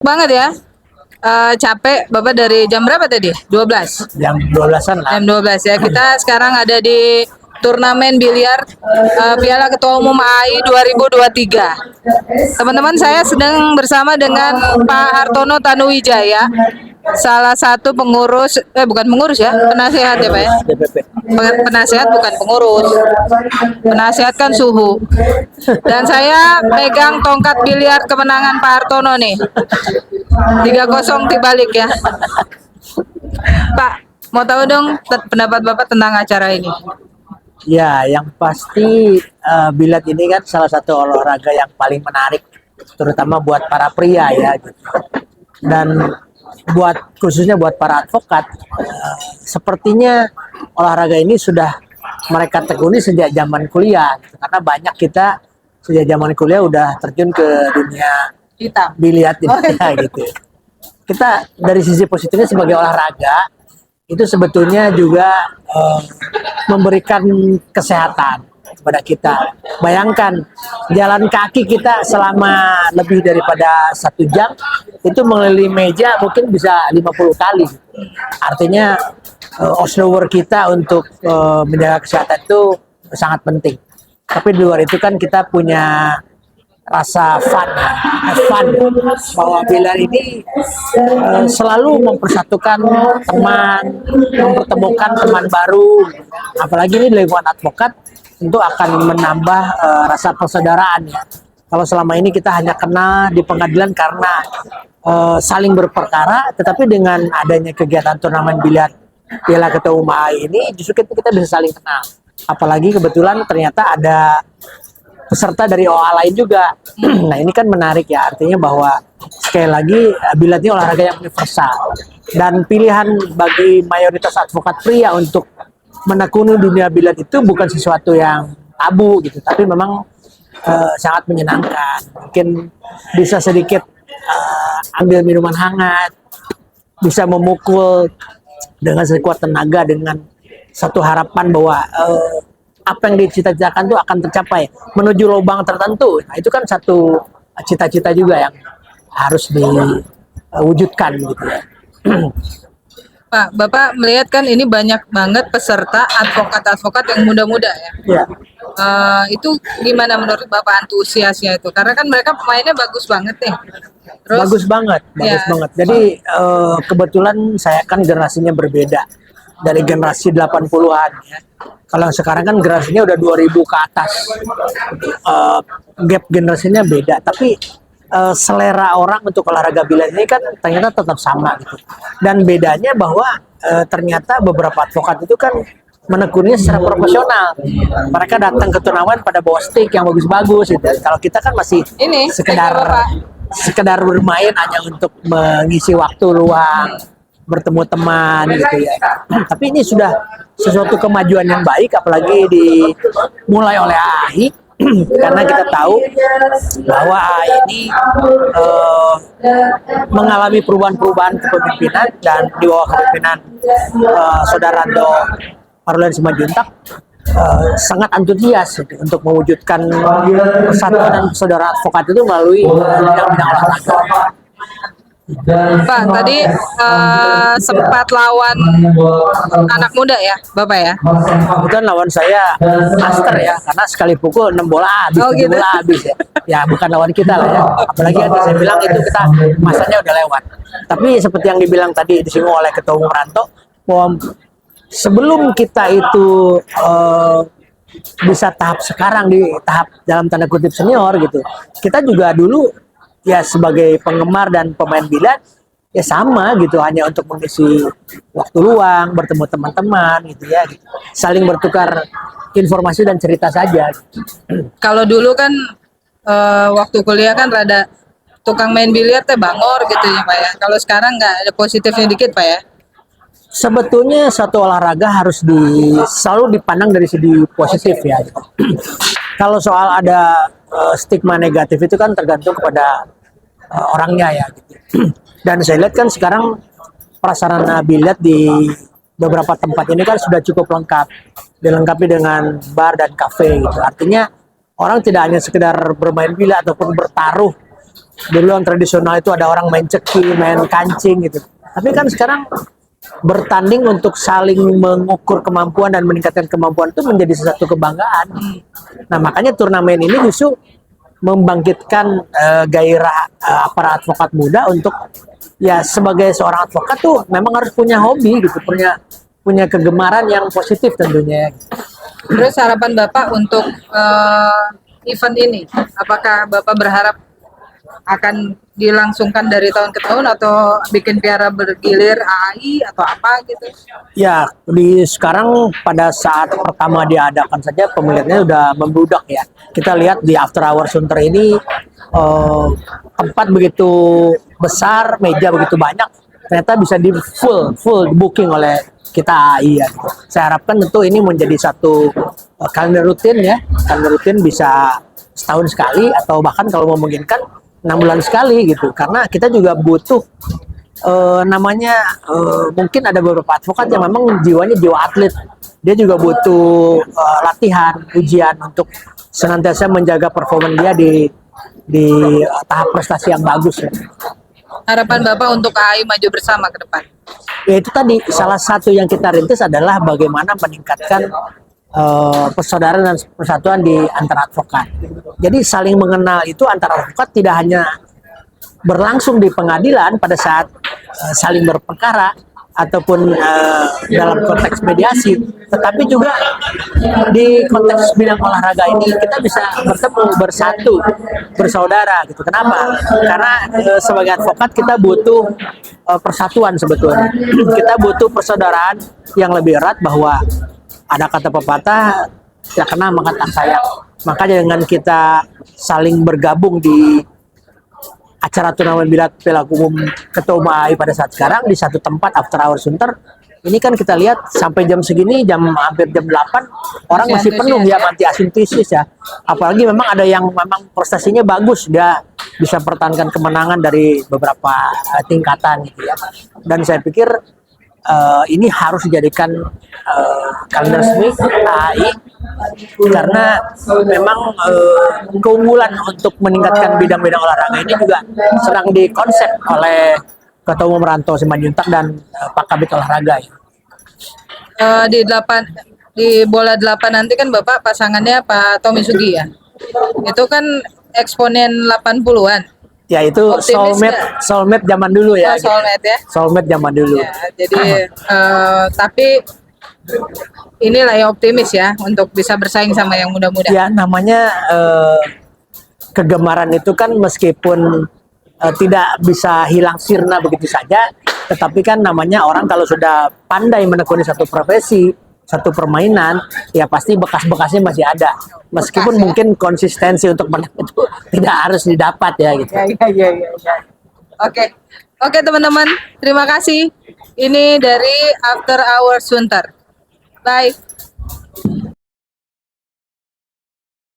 banget ya. Capek, Bapak dari jam berapa tadi? 12. Jam 12-an lah. Jam 12 ya. Kita sekarang ada di turnamen biliar Piala Ketua Umum AI 2023. Teman-teman, saya sedang bersama dengan Pak Hartono Tanuwijaya, salah satu pengurus, bukan pengurus ya, penasehat ya Pak ya? DPP. Penasehat bukan pengurus, penasehatkan suhu. Dan saya pegang tongkat biliar kemenangan Pak Hartono nih. 3-0 dibalik ya. Pak, mau tahu dong pendapat Bapak tentang acara ini? Ya, yang pasti bilad ini kan salah satu olahraga yang paling menarik, terutama buat para pria ya. Gitu. Dan khususnya buat para advokat, sepertinya olahraga ini sudah mereka tekuni sejak zaman kuliah. Gitu. Karena banyak kita sejak zaman kuliah udah terjun ke dunia Hitam. biliar gitu. Kita dari sisi positifnya sebagai olahraga itu sebetulnya juga memberikan kesehatan kepada kita. Bayangkan jalan kaki kita selama lebih daripada 1 jam itu mengelilingi meja mungkin bisa 50 kali. Artinya osnower kita untuk menjaga kesehatan itu sangat penting. Tapi di luar itu kan kita punya rasa fun bahwa biliar ini selalu mempersatukan teman, mempertemukan teman baru, apalagi ini di lingkungan advokat tentu akan menambah rasa persaudaraan ya. Kalau selama ini kita hanya kenal di pengadilan karena saling berperkara, tetapi dengan adanya kegiatan turnamen biliar Piala Ketua Umum AI ini justru kita bisa saling kenal. Apalagi kebetulan ternyata ada peserta dari OA lain juga. Nah ini kan menarik ya, artinya bahwa sekali lagi biliar ini olahraga yang universal dan pilihan bagi mayoritas advokat pria untuk menekuni dunia biliar itu bukan sesuatu yang tabu gitu, tapi memang sangat menyenangkan. Mungkin bisa sedikit ambil minuman hangat, bisa memukul dengan sekuat tenaga dengan satu harapan bahwa apa yang dicita-citakan itu akan tercapai menuju lubang tertentu. Nah, itu kan satu cita-cita juga yang harus diwujudkan gitu ya. Pak, Bapak melihat kan ini banyak banget peserta advokat-advokat yang muda-muda ya. Ya. Itu gimana menurut Bapak antusiasnya itu? Karena kan mereka pemainnya bagus banget nih. Terus, bagus banget. Jadi kebetulan saya kan generasinya berbeda dari generasi 80-an ya. Kalau sekarang kan generasinya udah 2000 ke atas. Gap generasinya beda, tapi selera orang untuk olahraga biliar ini kan ternyata tetap sama gitu. Dan bedanya bahwa ternyata beberapa advokat itu kan menekuninya secara profesional. Mereka datang ke turnamen pada bawa stick yang bagus-bagus gitu. Kalau kita kan masih sekedar bermain hanya untuk mengisi waktu luang, bertemu teman gitu ya. Tapi ini sudah sesuatu kemajuan yang baik, apalagi dimulai oleh AI. Karena kita tahu bahwa AI ini mengalami perubahan-perubahan kepemimpinan, dan di bawah kepemimpinan Saudara Do Marulyan Simanjuntak sangat antusias untuk mewujudkan persatuan dan saudara advokat itu melalui bidang-bidang olahraga. Pak, tadi sempat lawan anak muda ya, Bapak ya? Kebetulan lawan saya master ya, karena sekali pukul 6 bola habis, 7 bola habis ya. Ya bukan lawan kita lah ya. Apalagi yang saya bilang itu kita masanya udah lewat. Tapi seperti yang dibilang tadi disinggung oleh Ketua Umum Ranto, bahwa sebelum kita itu bisa tahap sekarang di tahap dalam tanda kutip senior gitu, kita juga dulu ya sebagai penggemar dan pemain biliar ya sama gitu, hanya untuk mengisi waktu luang, bertemu teman-teman gitu ya, gitu. Saling bertukar informasi dan cerita saja. Kalau dulu kan waktu kuliah kan rada tukang main biliar teh bangor gitu ya Pak ya. Kalau sekarang nggak, ada positifnya dikit Pak ya. Sebetulnya satu olahraga harus selalu dipandang dari segi positif ya. Kalau soal ada stigma negatif itu kan tergantung kepada orangnya ya. Gitu. Dan saya lihat kan sekarang prasarana biliar di beberapa tempat ini kan sudah cukup lengkap, dilengkapi dengan bar dan kafe gitu. Artinya orang tidak hanya sekedar bermain biliar ataupun bertaruh Dulu yang tradisional itu ada orang main ceki, main kancing gitu. Tapi kan sekarang bertanding untuk saling mengukur kemampuan dan meningkatkan kemampuan itu menjadi sesuatu kebanggaan. Nah, makanya turnamen ini justru membangkitkan gairah para advokat muda untuk ya sebagai seorang advokat tuh memang harus punya hobi gitu, punya kegemaran yang positif tentunya. Terus harapan Bapak untuk event ini, apakah Bapak berharap akan dilangsungkan dari tahun ke tahun atau bikin piara bergilir AI atau apa gitu? Ya, sekarang pada saat pertama diadakan saja pemilihannya udah membludak ya. Kita lihat di After Hour Sunter ini tempat begitu besar, meja begitu banyak, ternyata bisa di full booking oleh kita AI ya. Saya harapkan tentu ini menjadi satu kalender rutin ya, kalender rutin bisa setahun sekali atau bahkan kalau memungkinkan 6 bulan sekali gitu, karena kita juga butuh mungkin ada beberapa advokat yang memang jiwanya jiwa atlet, dia juga butuh latihan, ujian untuk senantiasa menjaga performa dia di tahap prestasi yang bagus ya. Harapan Bapak untuk AI maju bersama ke depan? Ya itu tadi salah satu yang kita rintis adalah bagaimana meningkatkan persaudaraan dan persatuan di antara advokat. Jadi saling mengenal itu antara advokat tidak hanya berlangsung di pengadilan pada saat saling berperkara ataupun dalam konteks mediasi, tetapi juga di konteks bidang olahraga ini kita bisa bertemu, bersatu, bersaudara gitu. Kenapa? Karena sebagai advokat kita butuh persatuan sebetulnya. Kita butuh persaudaraan yang lebih erat, bahwa ada kata pepatah, tidak kenal maka tak sayang. Makanya dengan kita saling bergabung di acara turnamen bilak umum Ketua Umum AI pada saat sekarang di satu tempat After Hour Sunter, ini kan kita lihat sampai jam segini, hampir jam 8, orang masih penuh ya, masih antusias ya. Apalagi memang ada yang memang prestasinya bagus, dia bisa pertahankan kemenangan dari beberapa tingkatan gitu ya. Dan saya pikir ini harus dijadikan kalender resmi AI, karena memang keunggulan untuk meningkatkan bidang-bidang olahraga ini juga sedang dikonsep oleh Ketua Umum Ranto Simanjuntak dan Pak Kabit Olahraga ya. Di bola 8 nanti kan Bapak pasangannya Pak Tommy Sugi ya. Itu kan eksponen 80-an. Ya itu soulmate zaman dulu ya. Soulmate ya. Soulmate zaman dulu. Ya, jadi tapi inilah ya, optimis ya untuk bisa bersaing sama yang muda-muda. Ya namanya kegemaran itu kan meskipun tidak bisa hilang sirna begitu saja, tetapi kan namanya orang kalau sudah pandai menekuni satu profesi, satu permainan, ya pasti bekas-bekasnya masih ada. Meskipun mungkin konsistensi untuk menang itu tidak harus didapat ya gitu. Ya. Oke teman-teman, terima kasih. Ini dari After Hour Sunter. Bye.